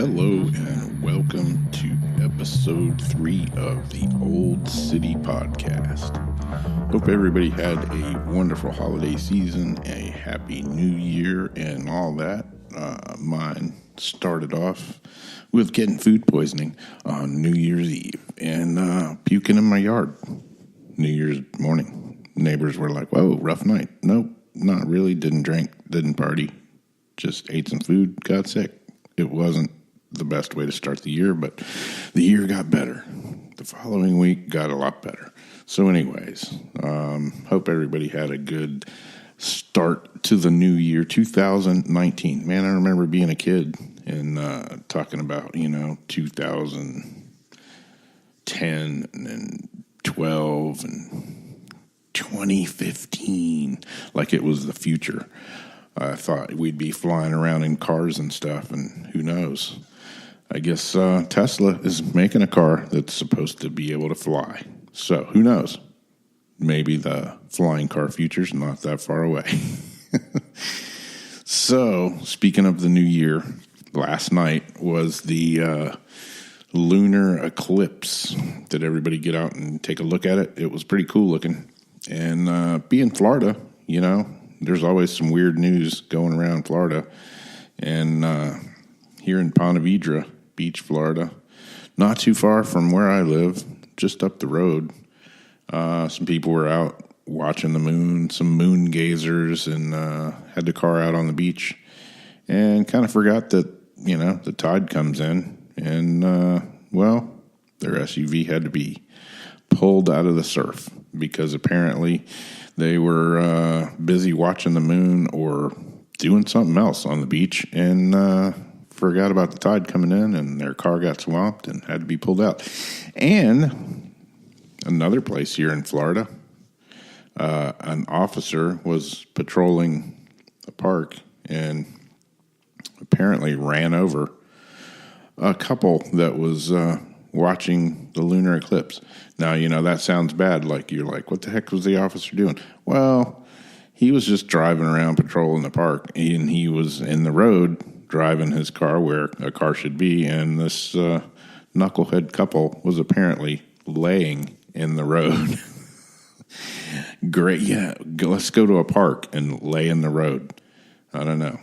Hello and welcome to episode 3 of the Old City Podcast. Hope everybody had a wonderful holiday season, a happy new year, and all that. Mine started off with getting food poisoning on New Year's Eve and puking in my yard. New Year's morning, neighbors were like, "Whoa, rough night." Nope, not really. Didn't drink, didn't party, just ate some food, got sick. It wasn't the best way to start the year, but the year got better. The following week got a lot better. So anyways, hope everybody had a good start to the new year, 2019. Man, I remember being a kid and talking about, 2010 and 12 and 2015 like it was the future. I thought we'd be flying around in cars and stuff, and who knows? I guess Tesla is making a car that's supposed to be able to fly. So who knows? Maybe the flying car future's not that far away. So, speaking of the new year, last night was the lunar eclipse. Did everybody get out and take a look at it? It was pretty cool looking. And being Florida, there's always some weird news going around Florida. And here in Ponte Vedra Beach, Florida, not too far from where I live, just up the road, some people were out watching the moon, some moon gazers, and had the car out on the beach and kind of forgot that, the tide comes in. And, their SUV had to be pulled out of the surf because apparently they were busy watching the moon or doing something else on the beach and forgot about the tide coming in, and their car got swamped and had to be pulled out. And another place here in Florida, an officer was patrolling a park and apparently ran over a couple that was watching the lunar eclipse. Now, that sounds bad. Like, you're like, what the heck was the officer doing? Well, he was just driving around patrolling the park, and he was in the road driving his car where a car should be, and this knucklehead couple was apparently laying in the road. Great, yeah, let's go to a park and lay in the road. I don't know.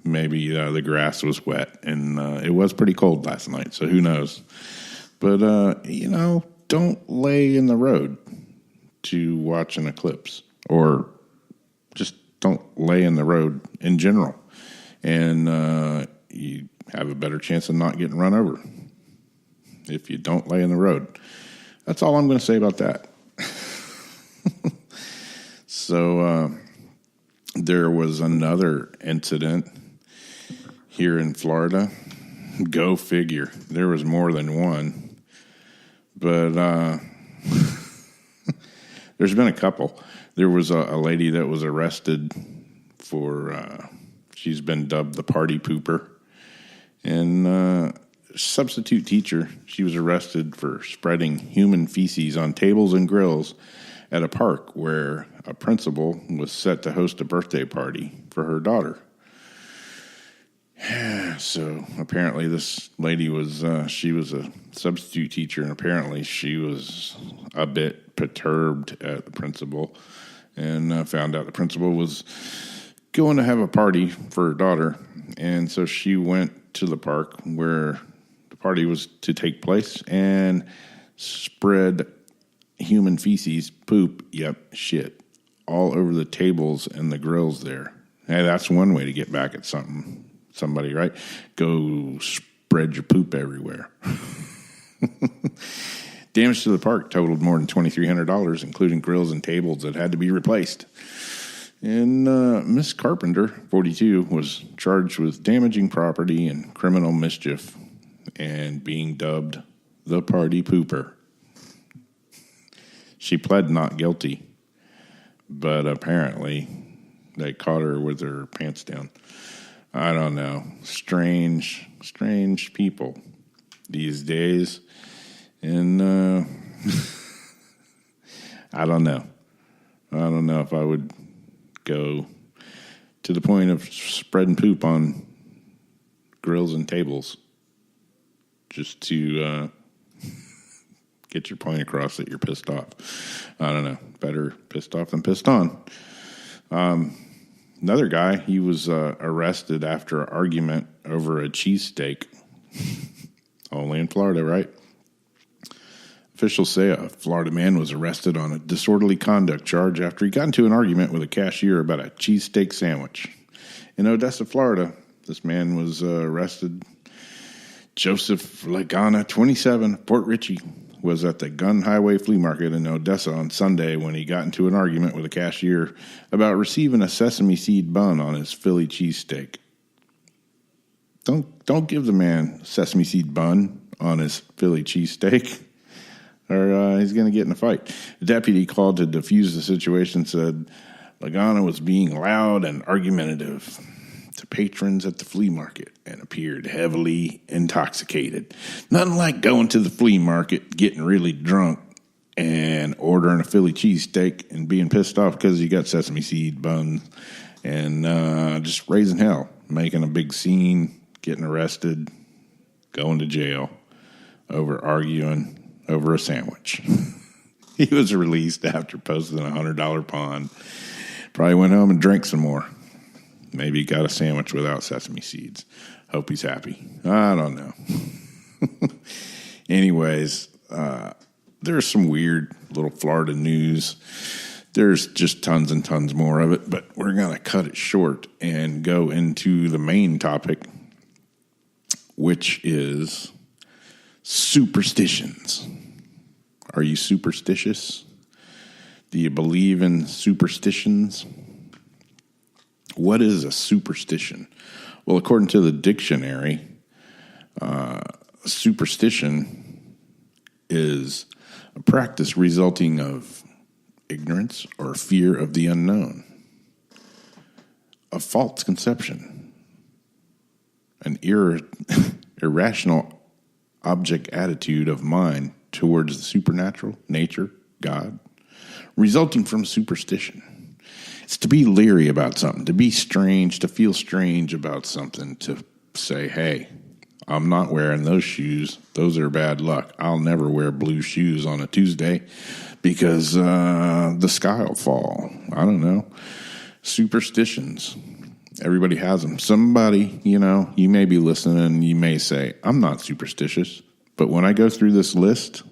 Maybe the grass was wet, and it was pretty cold last night, so who knows. But, don't lay in the road to watch an eclipse, or just don't lay in the road in general. And you have a better chance of not getting run over if you don't lay in the road. That's all I'm going to say about that. So there was another incident here in Florida. Go figure. There was more than one. But there's been a couple. There was a lady that was arrested for... she's been dubbed the party pooper. And substitute teacher, she was arrested for spreading human feces on tables and grills at a park where a principal was set to host a birthday party for her daughter. So apparently this lady was, she was a substitute teacher, and apparently she was a bit perturbed at the principal and found out the principal was going to have a party for her daughter. And so she went to the park where the party was to take place and spread human feces, poop, shit, all over the tables and the grills there. Hey, that's one way to get back at somebody, right? Go spread your poop everywhere. Damage to the park totaled more than $2,300, including grills and tables that had to be replaced. And Miss Carpenter, 42, was charged with damaging property and criminal mischief and being dubbed the party pooper. She pled not guilty, but apparently they caught her with her pants down. I don't know. Strange people these days. And I don't know. I don't know if I would go to the point of spreading poop on grills and tables. just to get your point across that you're pissed off. I don't know. Better pissed off than pissed on. Another guy, he was arrested after an argument over a cheesesteak. Only in Florida, right? Officials say a Florida man was arrested on a disorderly conduct charge after he got into an argument with a cashier about a cheesesteak sandwich. In Odessa, Florida, this man was arrested. Joseph Lagana, 27, Port Richey, was at the Gun Highway Flea Market in Odessa on Sunday when he got into an argument with a cashier about receiving a sesame seed bun on his Philly cheesesteak. Don't give the man a sesame seed bun on his Philly cheesesteak, or he's going to get in a fight. The deputy called to defuse the situation, said Lagana was being loud and argumentative to patrons at the flea market and appeared heavily intoxicated. Nothing like going to the flea market, getting really drunk, and ordering a Philly cheesesteak and being pissed off because you got sesame seed buns and just raising hell, making a big scene, getting arrested, going to jail over arguing over a sandwich. He was released after posting a $100 bond. Probably went home and drank some more. Maybe got a sandwich without sesame seeds. Hope he's happy. I don't know. Anyways, there's some weird little Florida news. There's just tons and tons more of it, but we're going to cut it short and go into the main topic, which is superstitions. Are you superstitious? Do you believe in superstitions? What is a superstition? Well, according to the dictionary, superstition is a practice resulting of ignorance or fear of the unknown, a false conception, an irrational object attitude of mind towards the supernatural, nature, God, resulting from superstition. It's to be leery about something, to be strange, to feel strange about something, to say, hey, I'm not wearing those shoes. Those are bad luck. I'll never wear blue shoes on a Tuesday because the sky will fall. I don't know. Superstitions. Everybody has them. Somebody, you may be listening and you may say, I'm not superstitious. But when I go through this list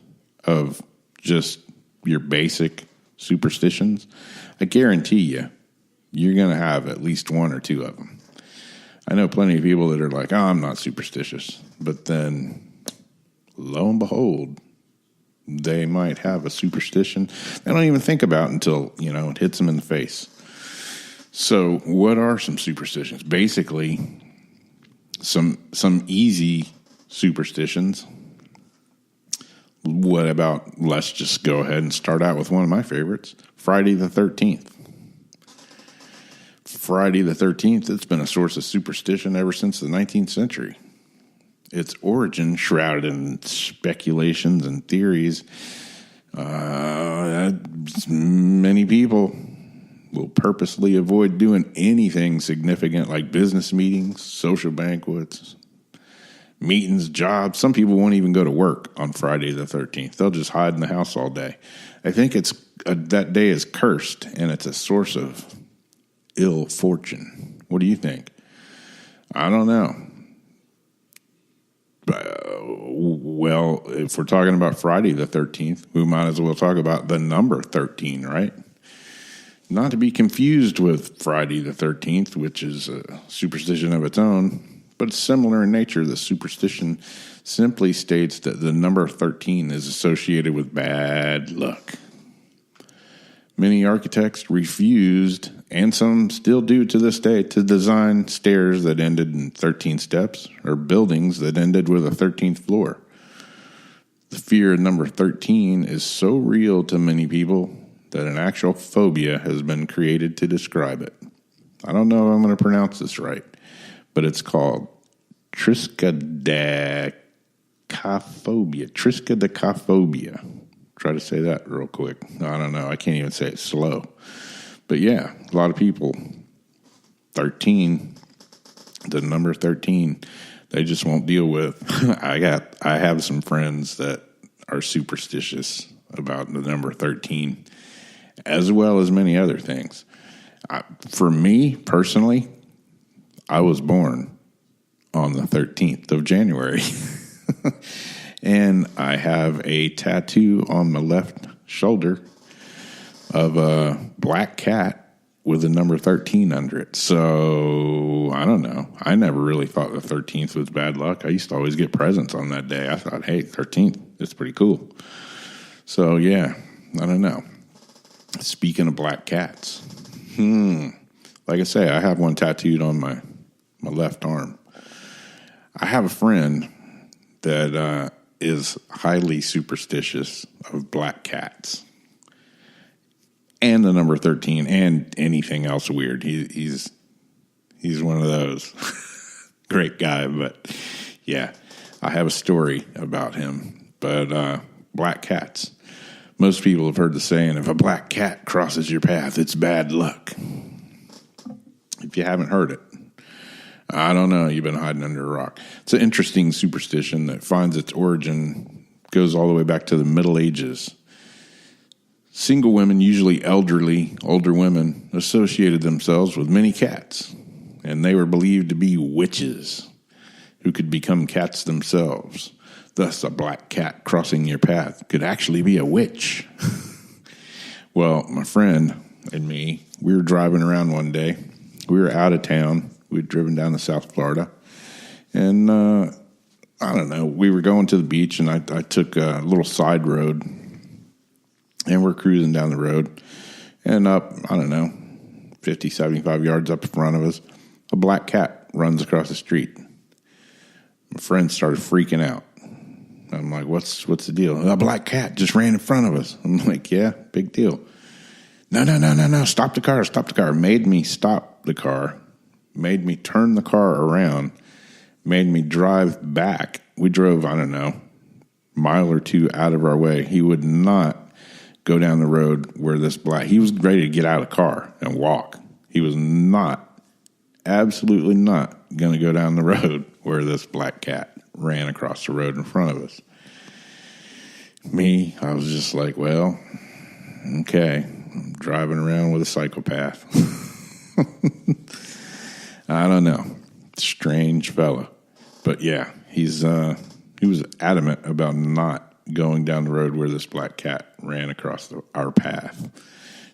of just your basic superstitions, I guarantee you're going to have at least one or two of them. I know plenty of people that are like, I'm not superstitious. But then, lo and behold, they might have a superstition they don't even think about until, it hits them in the face. So what are some superstitions? Basically, some easy superstitions. What about, let's just go ahead and start out with one of my favorites, Friday the 13th. Friday the 13th, it's been a source of superstition ever since the 19th century. Its origin shrouded in speculations and theories. Many people will purposely avoid doing anything significant like business meetings, social banquets, meetings, jobs. Some people won't even go to work on Friday the 13th. They'll just hide in the house all day. I think that day is cursed, and it's a source of ill fortune. What do you think? I don't know. Well, if we're talking about Friday the 13th, we might as well talk about the number 13, right? Not to be confused with Friday the 13th, which is a superstition of its own, but it's similar in nature. The superstition simply states that the number 13 is associated with bad luck. Many architects refused, and some still do to this day, to design stairs that ended in 13 steps or buildings that ended with a 13th floor. The fear of number 13 is so real to many people that an actual phobia has been created to describe it. I don't know if I'm going to pronounce this right, but it's called triskaidekaphobia. Triskaidekaphobia. Try to say that real quick. I don't know. I can't even say it slow. But yeah, a lot of people, 13, the number 13, They just won't deal with. I have some friends that are superstitious about the number 13, as well as many other things. For me personally, I was born on the 13th of January. And I have a tattoo on my left shoulder of a black cat with the number 13 under it. So, I don't know. I never really thought the 13th was bad luck. I used to always get presents on that day. I thought, hey, 13th, that's pretty cool. So, yeah, I don't know. Speaking of black cats, like I say, I have one tattooed on my left arm. I have a friend that is highly superstitious of black cats and the number 13 and anything else weird. He's one of those. Great guy, but yeah, I have a story about him. But black cats. Most people have heard the saying, if a black cat crosses your path, it's bad luck. If you haven't heard it, I don't know. You've been hiding under a rock. It's an interesting superstition that finds its origin, goes all the way back to the Middle Ages. Single women, usually elderly, older women, associated themselves with many cats, and they were believed to be witches who could become cats themselves. Thus, a black cat crossing your path could actually be a witch. Well, my friend and me, we were driving around one day. We were out of town. We'd driven down to South Florida, and I don't know, we were going to the beach, and I took a little side road, and we're cruising down the road, and up, I don't know, 50, 75 yards up in front of us, a black cat runs across the street. My friend started freaking out. I'm like, what's the deal? A black cat just ran in front of us. I'm like, yeah, big deal. No, stop the car. Made me stop the car. Made me turn the car around, made me drive back. We drove, I don't know, a mile or two out of our way. He would not go down the road where he was ready to get out of the car and walk. He was absolutely not going to go down the road where this black cat ran across the road in front of us. Me, I was just like, well, okay, I'm driving around with a psychopath. I don't know. Strange fella. But yeah, he was adamant about not going down the road where this black cat ran across our path.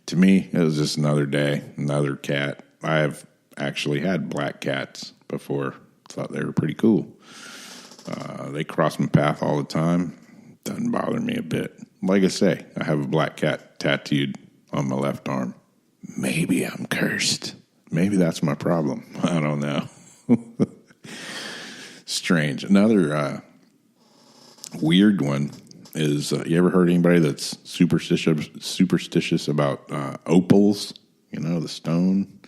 To me, it was just another day, another cat. I have actually had black cats before. Thought they were pretty cool. They cross my path all the time. Doesn't bother me a bit. Like I say, I have a black cat tattooed on my left arm. Maybe I'm cursed. Maybe that's my problem. I don't know. Strange. Another weird one is, you ever heard anybody that's superstitious about opals? You know, the stone.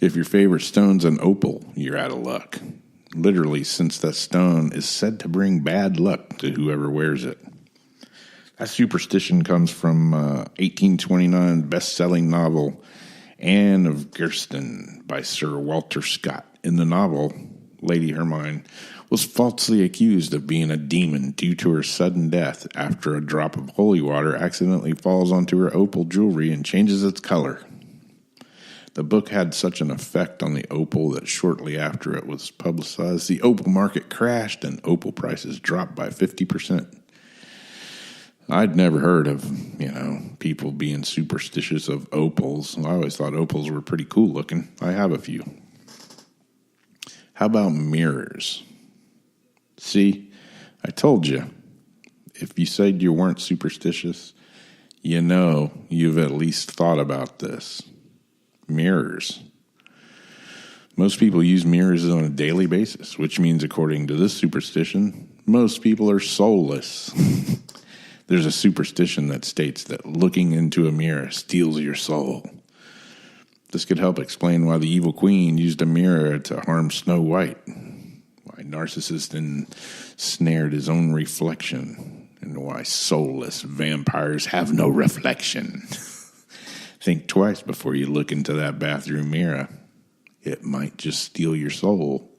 If your favorite stone's an opal, you're out of luck. Literally, since that stone is said to bring bad luck to whoever wears it. That superstition comes from 1829 best-selling novel Anne of Gerston by Sir Walter Scott. In the novel, Lady Hermione was falsely accused of being a demon due to her sudden death after a drop of holy water accidentally falls onto her opal jewelry and changes its color. The book had such an effect on the opal that shortly after it was publicized, the opal market crashed and opal prices dropped by 50%. I'd never heard of, people being superstitious of opals. I always thought opals were pretty cool looking. I have a few. How about mirrors? See, I told you, if you said you weren't superstitious, you've at least thought about this. Mirrors. Most people use mirrors on a daily basis, which means, according to this superstition, most people are soulless. There's a superstition that states that looking into a mirror steals your soul. This could help explain why the evil queen used a mirror to harm Snow White, why Narcissus ensnared his own reflection, and why soulless vampires have no reflection. Think twice before you look into that bathroom mirror. It might just steal your soul.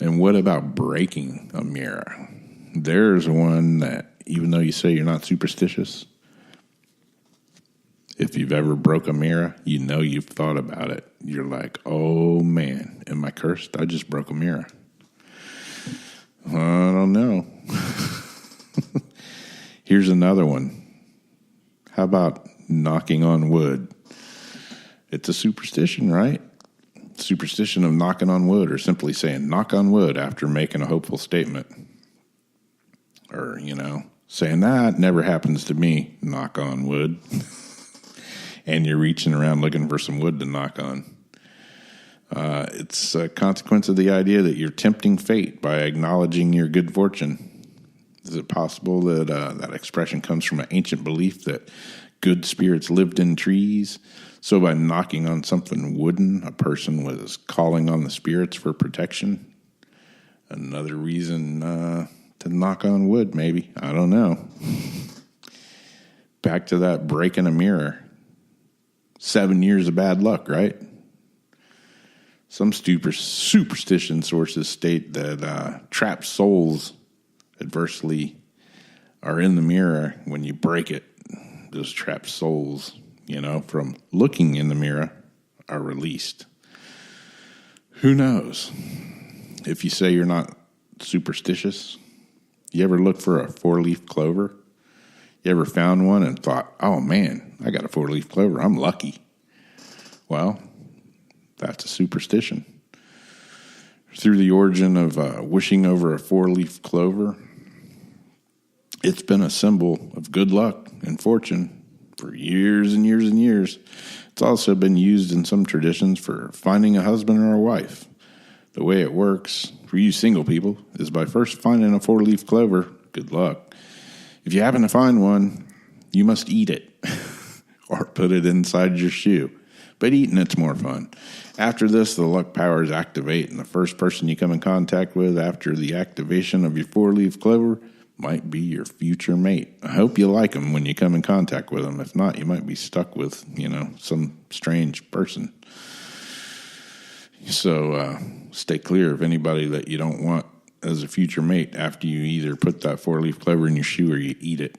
And what about breaking a mirror? There's one that, even though you say you're not superstitious, if you've ever broke a mirror, you know you've thought about it. You're like, oh man, am I cursed? I just broke a mirror. I don't know. Here's another one. How about knocking on wood? It's a superstition, right? Superstition of knocking on wood, or simply saying knock on wood after making a hopeful statement. Or, saying that never happens to me, knock on wood. And you're reaching around looking for some wood to knock on. It's a consequence of the idea that you're tempting fate by acknowledging your good fortune. Is it possible that that expression comes from an ancient belief that good spirits lived in trees? So by knocking on something wooden, a person was calling on the spirits for protection? Another reason to knock on wood, maybe. I don't know. Back to that breaking a mirror. 7 years of bad luck, right? Some superstition sources state that trapped souls adversely are in the mirror when you break it. Those trapped souls, from looking in the mirror are released. Who knows? If you say you're not superstitious, you ever look for a 4-leaf clover? You ever found one and thought, oh man, I got a 4-leaf clover, I'm lucky? Well, that's a superstition. Through the origin of wishing over a 4-leaf clover, it's been a symbol of good luck and fortune for years and years and years. It's also been used in some traditions for finding a husband or a wife. The way it works for you single people is by first finding a 4-leaf clover. Good luck. If you happen to find one, you must eat it or put it inside your shoe. But eating it's more fun. After this, the luck powers activate, and the first person you come in contact with after the activation of your 4-leaf clover might be your future mate. I hope you like them when you come in contact with them. If not, you might be stuck with, some strange person. So stay clear of anybody that you don't want as a future mate after you either put that 4-leaf clover in your shoe or you eat it.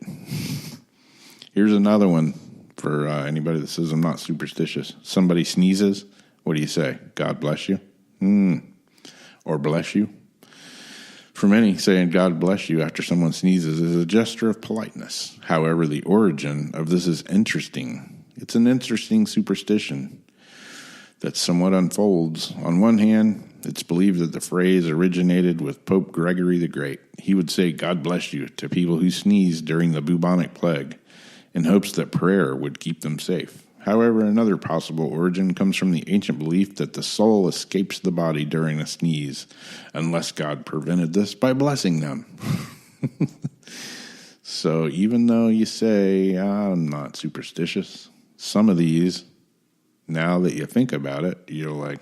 Here's another one for anybody that says I'm not superstitious. Somebody sneezes, what do you say? God bless you? Or bless you? For many, saying God bless you after someone sneezes is a gesture of politeness. However, the origin of this is interesting. It's an interesting superstition that somewhat unfolds. On one hand, it's believed that the phrase originated with Pope Gregory the Great. He would say, God bless you, to people who sneezed during the bubonic plague, in hopes that prayer would keep them safe. However, another possible origin comes from the ancient belief that the soul escapes the body during a sneeze, unless God prevented this by blessing them. So even though you say, I'm not superstitious, some of these, now that you think about it, you're like,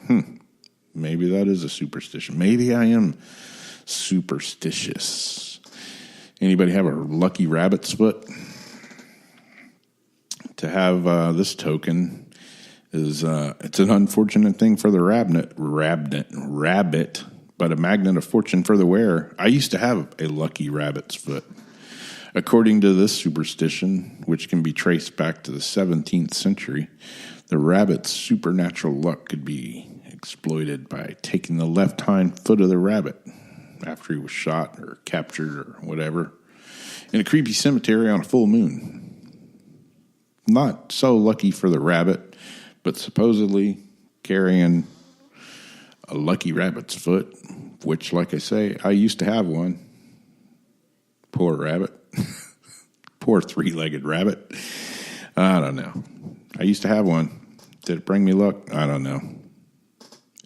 maybe that is a superstition. Maybe I am superstitious. Anybody have a lucky rabbit's foot? To have this token is it's an unfortunate thing for the rabbit, but a magnet of fortune for the wearer. I used to have a lucky rabbit's foot. According to this superstition, which can be traced back to the 17th century, the rabbit's supernatural luck could be exploited by taking the left hind foot of the rabbit after he was shot or captured or whatever in a creepy cemetery on a full moon. Not so lucky for the rabbit, but supposedly carrying a lucky rabbit's foot, which, like I say, I used to have one. Poor rabbit. Poor 3-legged rabbit. I don't know. I used to have one. Did it bring me luck? I don't know.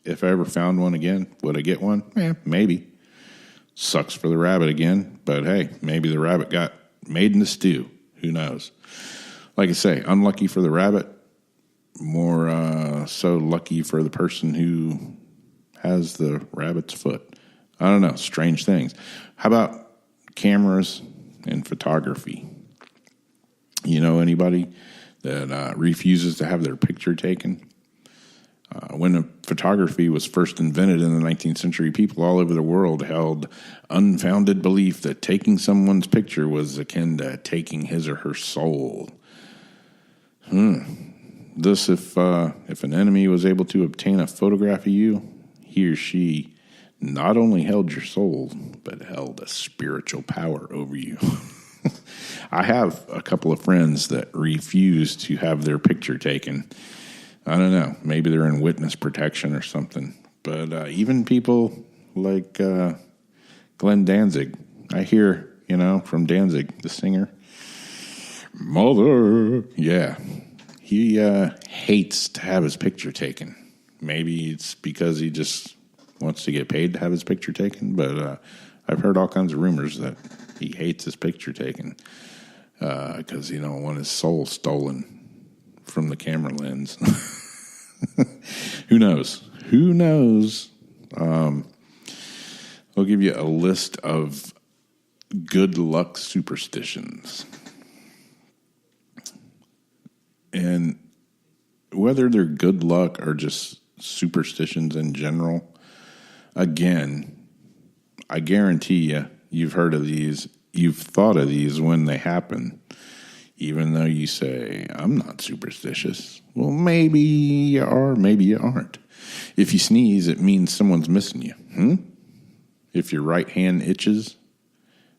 If I ever found one again, would I get one? Maybe. Sucks for the rabbit again, but hey, maybe the rabbit got made in a stew. Who knows? Like I say, unlucky for the rabbit, more so lucky for the person who has the rabbit's foot. I don't know, strange things. How about cameras and photography? You know anybody that refuses to have their picture taken? When photography was first invented in the 19th century, people all over the world held unfounded belief that taking someone's picture was akin to taking his or her soul. This, if an enemy was able to obtain a photograph of you, he or she not only held your soul, but held a spiritual power over you. I have a couple of friends that refuse to have their picture taken. I don't know. Maybe they're in witness protection or something. But even people like Glenn Danzig, I hear, from Danzig, the singer, Mother. Yeah. He hates to have his picture taken. Maybe it's because he just wants to get paid to have his picture taken. But I've heard all kinds of rumors that he hates his picture taken because he don't want his soul stolen from the camera lens. Who knows? I'll give you a list of good luck superstitions. And whether they're good luck or just superstitions in general, again, I guarantee you've heard of these, you've thought of these when they happen. Even though you say, I'm not superstitious. Well, maybe you are, maybe you aren't. If you sneeze, it means someone's missing you. If your right hand itches,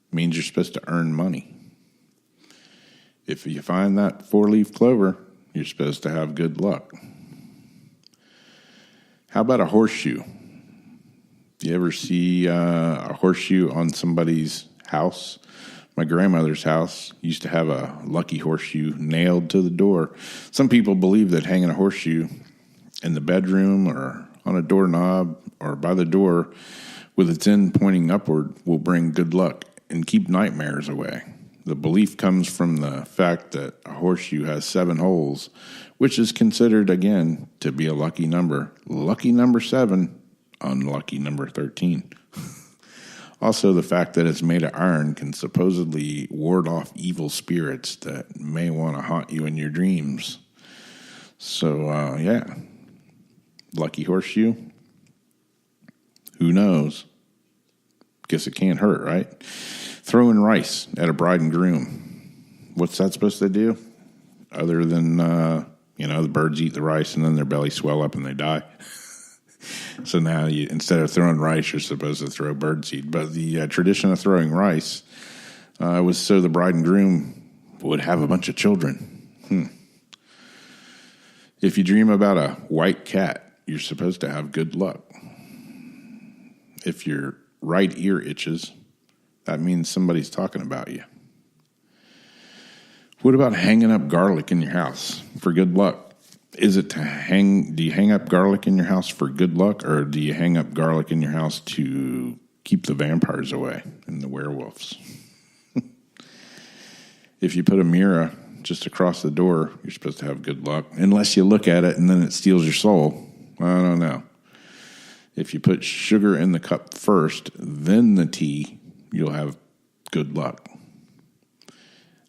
it means you're supposed to earn money. If you find that 4-leaf clover, you're supposed to have good luck. How about a horseshoe? You ever see a horseshoe on somebody's house? My grandmother's house used to have a lucky horseshoe nailed to the door. Some people believe that hanging a horseshoe in the bedroom or on a doorknob or by the door with its end pointing upward will bring good luck and keep nightmares away. The belief comes from the fact that a horseshoe has 7 holes, which is considered, again, to be a lucky number. Lucky number 7, unlucky number 13. Also, the fact that it's made of iron can supposedly ward off evil spirits that may want to haunt you in your dreams. So, lucky horseshoe. Who knows? Guess it can't hurt, right? Throwing rice at a bride and groom. What's that supposed to do? Other than, the birds eat the rice and then their bellies swell up and they die. So now, instead of throwing rice, you're supposed to throw birdseed. But the tradition of throwing rice was so the bride and groom would have a bunch of children. If you dream about a white cat, you're supposed to have good luck. If your right ear itches, that means somebody's talking about you. What about hanging up garlic in your house for good luck? Is it do you hang up garlic in your house for good luck, or do you hang up garlic in your house to keep the vampires away and the werewolves? If you put a mirror just across the door, you're supposed to have good luck, unless you look at it and then it steals your soul. I don't know. If you put sugar in the cup first, then the tea, you'll have good luck.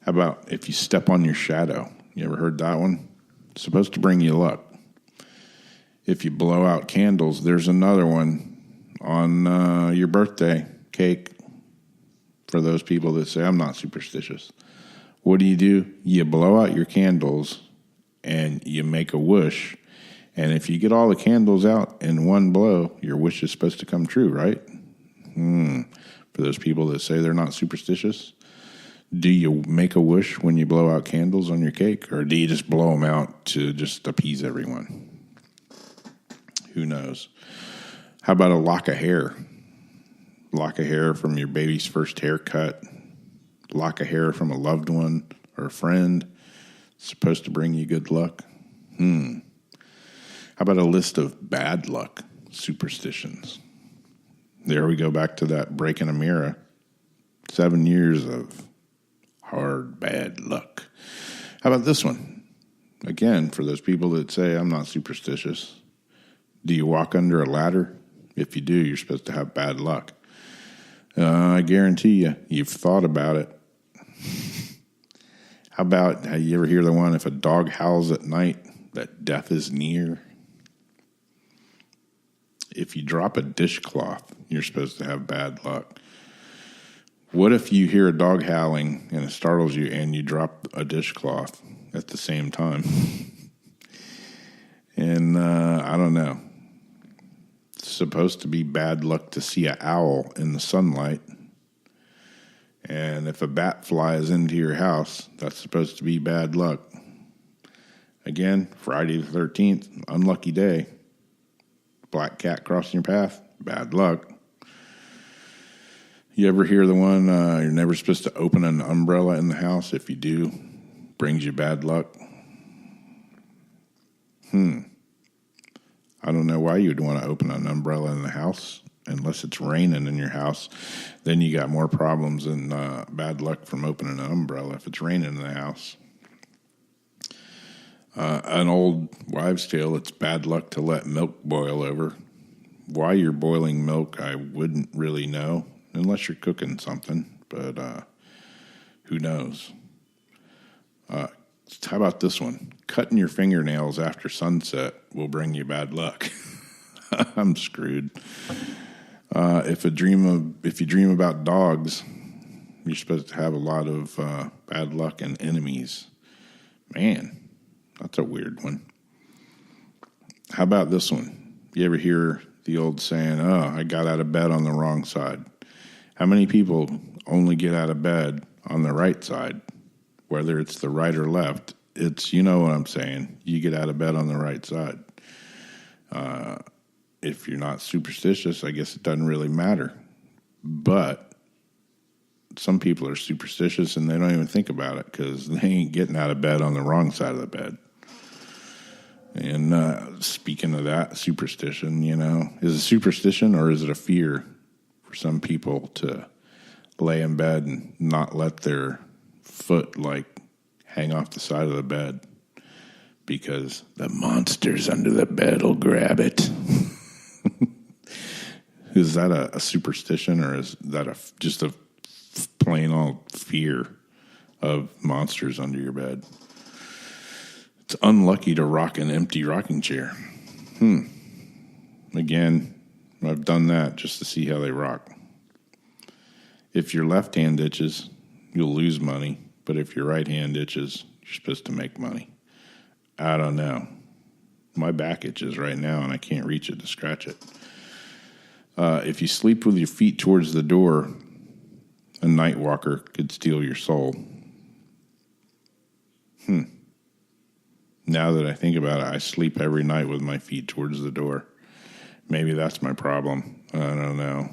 How about if you step on your shadow? You ever heard that one? It's supposed to bring you luck. If you blow out candles, there's another one on your birthday cake for those people that say, I'm not superstitious. What do? You blow out your candles and you make a wish. And if you get all the candles out in one blow, your wish is supposed to come true, right? For those people that say they're not superstitious, do you make a wish when you blow out candles on your cake, or do you just blow them out to just appease everyone? Who knows? How about a lock of hair? Lock of hair from your baby's first haircut. Lock of hair from a loved one or a friend. It's supposed to bring you good luck. How about a list of bad luck superstitions? There we go back to that breaking a mirror. 7 years of hard, bad luck. How about this one? Again, for those people that say, I'm not superstitious. Do you walk under a ladder? If you do, you're supposed to have bad luck. I guarantee you've thought about it. How about, you ever hear the one, if a dog howls at night, that death is near? if you drop a dishcloth, you're supposed to have bad luck. What if you hear a dog howling and it startles you and you drop a dishcloth at the same time? And I don't know. It's supposed to be bad luck to see an owl in the sunlight. And if a bat flies into your house, that's supposed to be bad luck. Again, Friday the 13th, unlucky day. Black cat crossing your path, bad luck. You ever hear the one, you're never supposed to open an umbrella in the house? If you do, brings you bad luck. I don't know why you'd want to open an umbrella in the house unless it's raining in your house. Then you got more problems and bad luck from opening an umbrella if it's raining in the house. An old wives' tale, it's bad luck to let milk boil over. Why you're boiling milk, I wouldn't really know, unless you're cooking something, but who knows? How about this one? Cutting your fingernails after sunset will bring you bad luck. I'm screwed. If you dream about dogs, you're supposed to have a lot of bad luck and enemies. Man, that's a weird one. How about this one? You ever hear the old saying, "Oh, I got out of bed on the wrong side"? How many people only get out of bed on the right side? Whether it's the right or left, it's, you know what I'm saying. You get out of bed on the right side. If you're not superstitious, I guess it doesn't really matter. But some people are superstitious and they don't even think about it because they ain't getting out of bed on the wrong side of the bed. And speaking of that, superstition, is it superstition or is it a fear for some people to lay in bed and not let their foot hang off the side of the bed because the monsters under the bed will grab it? Is that a superstition or is that just a plain old fear of monsters under your bed? It's unlucky to rock an empty rocking chair. Again, I've done that just to see how they rock. If your left hand itches, you'll lose money. But if your right hand itches, you're supposed to make money. I don't know. My back itches right now, and I can't reach it to scratch it. If you sleep with your feet towards the door, a night walker could steal your soul. Now that I think about it, I sleep every night with my feet towards the door. Maybe that's my problem. I don't know.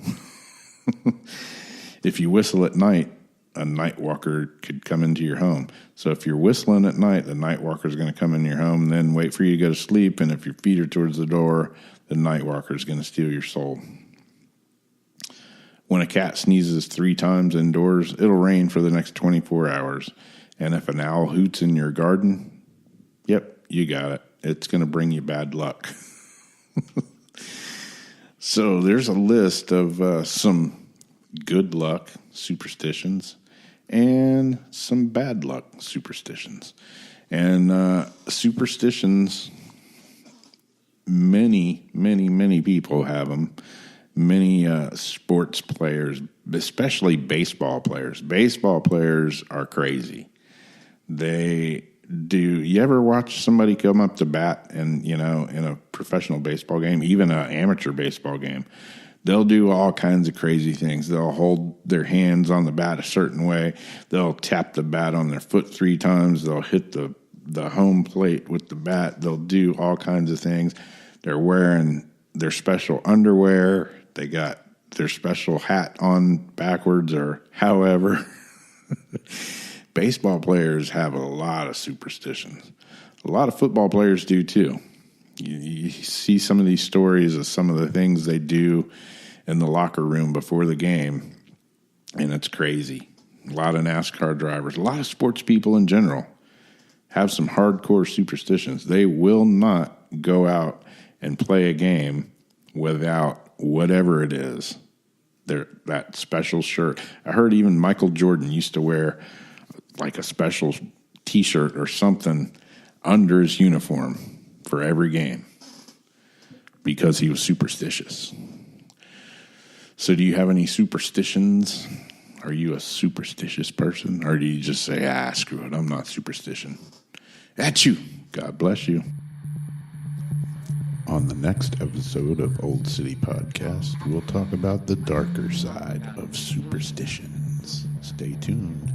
If you whistle at night, a night walker could come into your home. So if you're whistling at night, the night walker is going to come in your home and then wait for you to go to sleep. And if your feet are towards the door, the night walker is going to steal your soul. When a cat sneezes 3 times indoors, it'll rain for the next 24 hours. And if an owl hoots in your garden, yep, you got it. It's going to bring you bad luck. So there's a list of some good luck superstitions and some bad luck superstitions. And superstitions, many people have them. Many sports players, especially baseball players. Baseball players are crazy. They do. You ever watch somebody come up to bat and, in a professional baseball game, even an amateur baseball game, they'll do all kinds of crazy things. They'll hold their hands on the bat a certain way. They'll tap the bat on their foot 3 times. They'll hit the home plate with the bat. They'll do all kinds of things. They're wearing their special underwear. They got their special hat on backwards or however. Baseball players have a lot of superstitions. A lot of football players do too. You see some of these stories of some of the things they do in the locker room before the game, and it's crazy. A lot of NASCAR drivers, a lot of sports people in general have some hardcore superstitions. They will not go out and play a game without whatever it is, that special shirt. I heard even Michael Jordan used to wear like a special T-shirt or something under his uniform for every game. because he was superstitious. So do you have any superstitions? Are you a superstitious person? Or do you just say, screw it, I'm not superstition? At you. God bless you. On the next episode of Old City Podcast, we'll talk about the darker side of superstitions. Stay tuned.